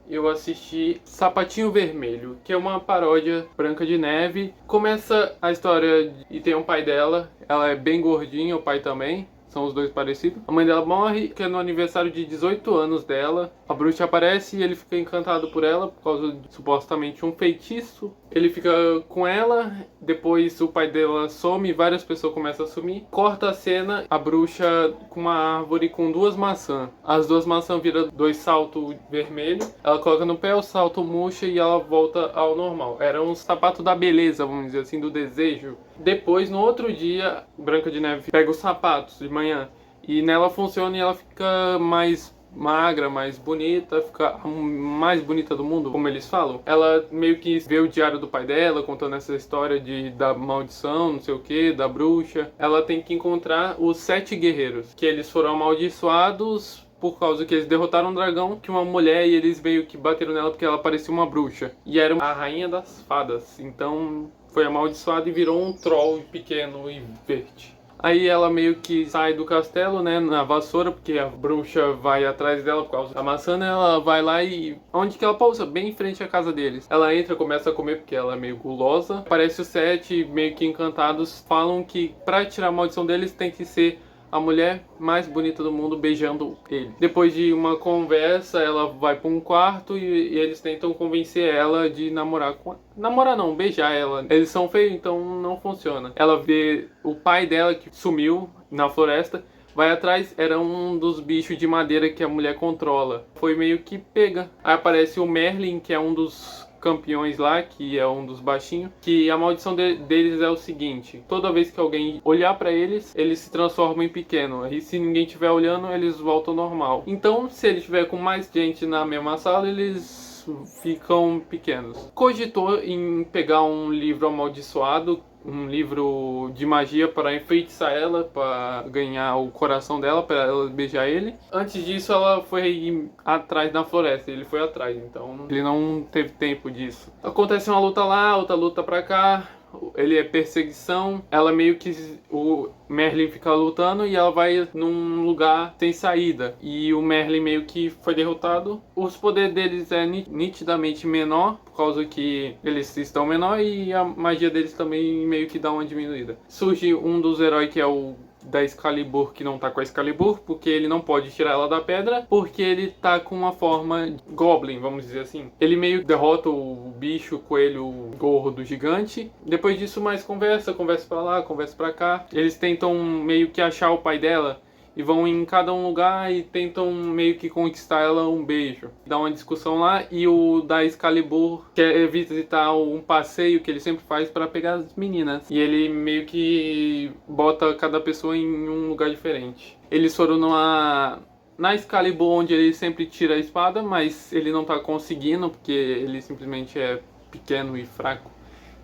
eu assisti Sapatinho Vermelho, que é uma paródia Branca de Neve. Começa a história e tem um pai dela, ela é bem gordinha, o pai também. São os dois parecidos. A mãe dela morre, que é no aniversário de 18 anos dela. A bruxa aparece e ele fica encantado por ela por causa de supostamente um feitiço. Ele fica com ela, depois o pai dela some, várias pessoas começam a sumir. Corta a cena, a bruxa com uma árvore com duas maçãs. As duas maçãs viram dois saltos vermelhos. Ela coloca no pé, o salto murcha e ela volta ao normal. Era um sapato da beleza, vamos dizer assim, do desejo. Depois, no outro dia, Branca de Neve pega os sapatos de manhã e nela funciona e ela fica mais magra, mais bonita, fica a mais bonita do mundo, como eles falam. Ela meio que vê o diário do pai dela, contando essa história da maldição, não sei o que, da bruxa. Ela tem que encontrar os 7 guerreiros, que eles foram amaldiçoados por causa que eles derrotaram um dragão, que uma mulher, e eles meio que bateram nela porque ela parecia uma bruxa. E era a rainha das fadas, então foi amaldiçoada e virou um troll pequeno e verde. Aí ela meio que sai do castelo, né, na vassoura, porque a bruxa vai atrás dela por causa da maçã, né, ela vai lá e... Onde que ela pousa? Bem em frente à casa deles. Ela entra, começa a comer porque ela é meio gulosa. Aparece os 7, meio que encantados, falam que pra tirar a maldição deles tem que ser a mulher mais bonita do mundo beijando ele. Depois de uma conversa, ela vai para um quarto e eles tentam convencer ela de namorar com ela. Namorar não, beijar ela. Eles são feios, então não funciona. Ela vê o pai dela que sumiu na floresta, vai atrás, era um dos bichos de madeira que a mulher controla. Foi meio que pega. Aí aparece o Merlin, que é um dos campeões lá, que é um dos baixinhos, que a maldição deles é o seguinte: toda vez que alguém olhar pra eles, eles se transformam em pequeno, e se ninguém estiver olhando, eles voltam ao normal. Então, se ele estiver com mais gente na mesma sala, eles ficam pequenos. Cogitou em pegar um livro amaldiçoado, um livro de magia para enfeitiçar ela, para ganhar o coração dela, para ela beijar ele. Antes disso, ela foi atrás na floresta, ele foi atrás, então ele não teve tempo disso. Acontece uma luta lá, outra luta pra cá. Ele é perseguição, ela meio que... O Merlin fica lutando e ela vai num lugar sem saída. E o Merlin meio que foi derrotado. Os poderes deles é nitidamente menor, por causa que eles estão menor, e a magia deles também meio que dá uma diminuída. Surge um dos heróis que é o da Excalibur, que não tá com a Excalibur, porque ele não pode tirar ela da pedra, porque ele tá com uma forma Goblin, vamos dizer assim. Ele meio que derrota o bicho, o coelho gordo gigante. Depois disso, mais conversa pra lá, conversa pra cá. Eles tentam meio que achar o pai dela e vão em cada um lugar e tentam meio que conquistar ela um beijo. Dá uma discussão lá e o da Excalibur quer visitar um passeio que ele sempre faz para pegar as meninas. E ele meio que bota cada pessoa em um lugar diferente. Eles foram na Excalibur, onde ele sempre tira a espada, mas ele não tá conseguindo porque ele simplesmente é pequeno e fraco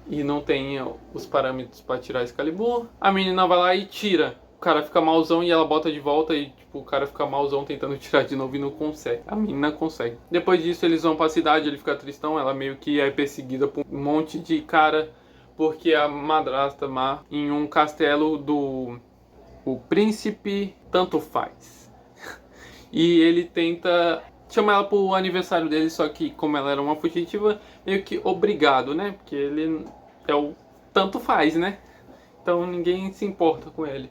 e não tem os parâmetros para tirar a Excalibur. A menina vai lá e tira. O cara fica malzão e ela bota de volta e tipo, o cara fica malzão tentando tirar de novo e não consegue. A menina consegue. Depois disso eles vão pra cidade, ele fica tristão, ela meio que é perseguida por um monte de cara, porque a madrasta má em um castelo do o príncipe tanto faz. E ele tenta chamar ela pro aniversário dele, só que como ela era uma fugitiva, meio que obrigado, né? Porque ele é o tanto faz, né? Então ninguém se importa com ele.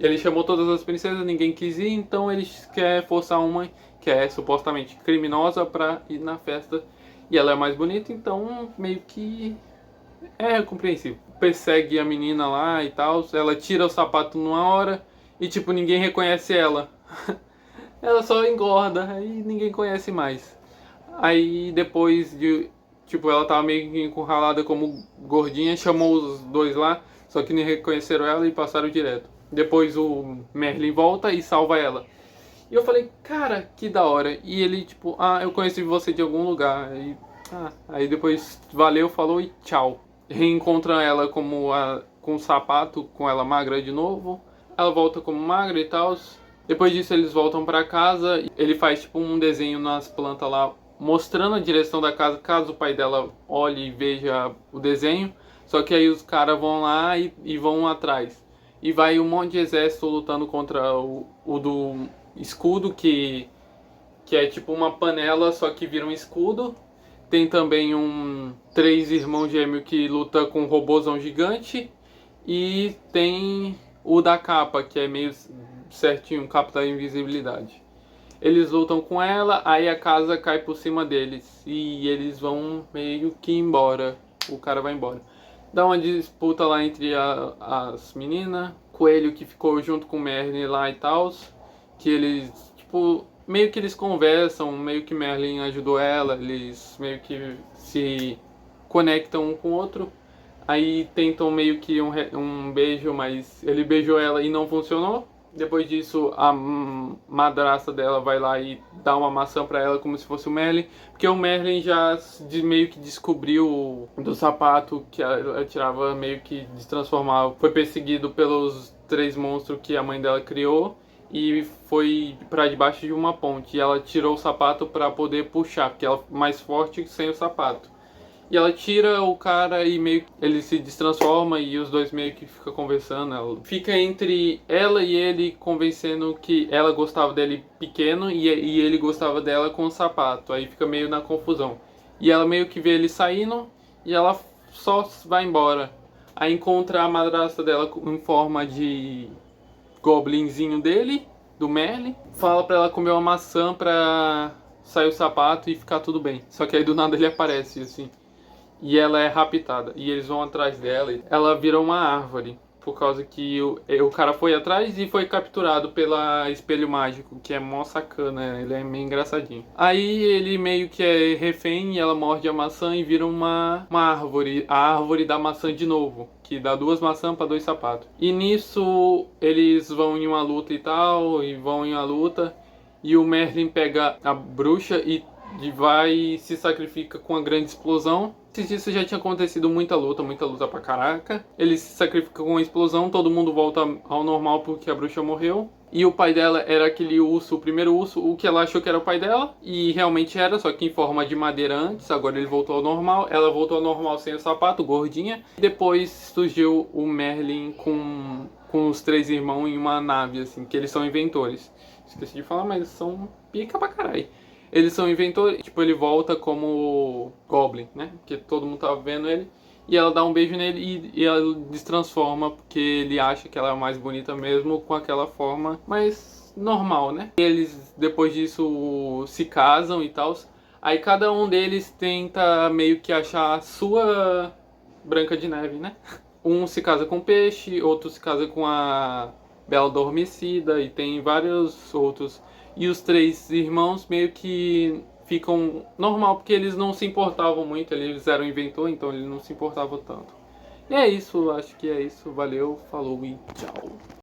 Ele chamou todas as princesas, ninguém quis ir, então ele quer forçar uma que é supostamente criminosa pra ir na festa. E ela é mais bonita, então meio que é compreensível. Persegue a menina lá e tal, ela tira o sapato numa hora e tipo, ninguém reconhece ela. Ela só engorda, aí ninguém conhece mais. Aí depois de... Tipo, ela tava meio que encurralada como gordinha, chamou os dois lá, só que nem reconheceram ela e passaram direto. Depois o Merlin volta e salva ela. E eu falei, cara, que da hora. E ele, tipo, eu conheci você de algum lugar. Aí depois, valeu, falou e tchau. Reencontra ela com o sapato, com ela magra de novo. Ela volta como magra e tal. Depois disso eles voltam pra casa. Ele faz, tipo, um desenho nas plantas lá, mostrando a direção da casa, caso o pai dela olhe e veja o desenho. Só que aí os caras vão lá e vão atrás. E vai um monte de exército lutando contra o do escudo, que que é tipo uma panela, só que vira um escudo. Tem também três irmãos gêmeos que luta com um robôzão gigante. E tem o da capa, que é meio certinho, capa da invisibilidade. Eles lutam com ela, aí a casa cai por cima deles. E eles vão meio que embora. O cara vai embora. Dá uma disputa lá entre as meninas. Coelho que ficou junto com o Merlin lá e tal. Que eles, tipo, meio que eles conversam, meio que Merlin ajudou ela. Eles meio que se conectam um com o outro. Aí tentam meio que um beijo, mas ele beijou ela e não funcionou. Depois disso, a madrasta dela vai lá e dá uma maçã pra ela como se fosse o Merlin. Porque o Merlin já meio que descobriu do sapato que ela tirava, meio que destransformava. Foi perseguido pelos três monstros que a mãe dela criou. E foi pra debaixo de uma ponte. E ela tirou o sapato pra poder puxar, porque ela é mais forte sem o sapato. E ela tira o cara e meio que ele se destransforma e os dois meio que ficam conversando. Ela fica entre ela e ele convencendo que ela gostava dele pequeno e ele gostava dela com o sapato. Aí fica meio na confusão. E ela meio que vê ele saindo e ela só vai embora. Aí encontra a madrasta dela em forma de goblinzinho dele, do Merlin. Fala pra ela comer uma maçã pra sair o sapato e ficar tudo bem. Só que aí do nada ele aparece assim. E ela é raptada. E eles vão atrás dela. Ela vira uma árvore. Por causa que o cara foi atrás e foi capturado pela Espelho Mágico. Que é mó sacana. Ele é meio engraçadinho. Aí ele meio que é refém. E ela morde a maçã e vira uma árvore. A árvore da maçã de novo. Que dá 2 maçãs para 2 sapatos. E nisso eles vão em uma luta e tal. E vão em uma luta. E o Merlin pega a bruxa e vai e se sacrifica com uma grande explosão. Antes disso já tinha acontecido muita luta pra caraca. Ele se sacrifica com uma explosão, todo mundo volta ao normal porque a bruxa morreu. E o pai dela era aquele urso, o primeiro urso, o que ela achou que era o pai dela. E realmente era, só que em forma de madeira antes. Agora ele voltou ao normal. Ela voltou ao normal sem o sapato, gordinha. Depois surgiu o Merlin com os 3 irmãos em uma nave, assim, que eles são inventores. Esqueci de falar, mas eles são pica pra caralho. Eles são inventores, tipo, ele volta como Goblin, né? Porque todo mundo tava vendo ele. E ela dá um beijo nele e ela destransforma, porque ele acha que ela é mais bonita mesmo com aquela forma, mas normal, né? Eles, depois disso, se casam e tal. Aí cada um deles tenta meio que achar a sua Branca de Neve, né? Um se casa com o peixe, outro se casa com a Bela Adormecida e tem vários outros. E os 3 irmãos meio que ficam normal, porque eles não se importavam muito, eles eram inventor, então eles não se importavam tanto. E é isso, acho que é isso. Valeu, falou e tchau.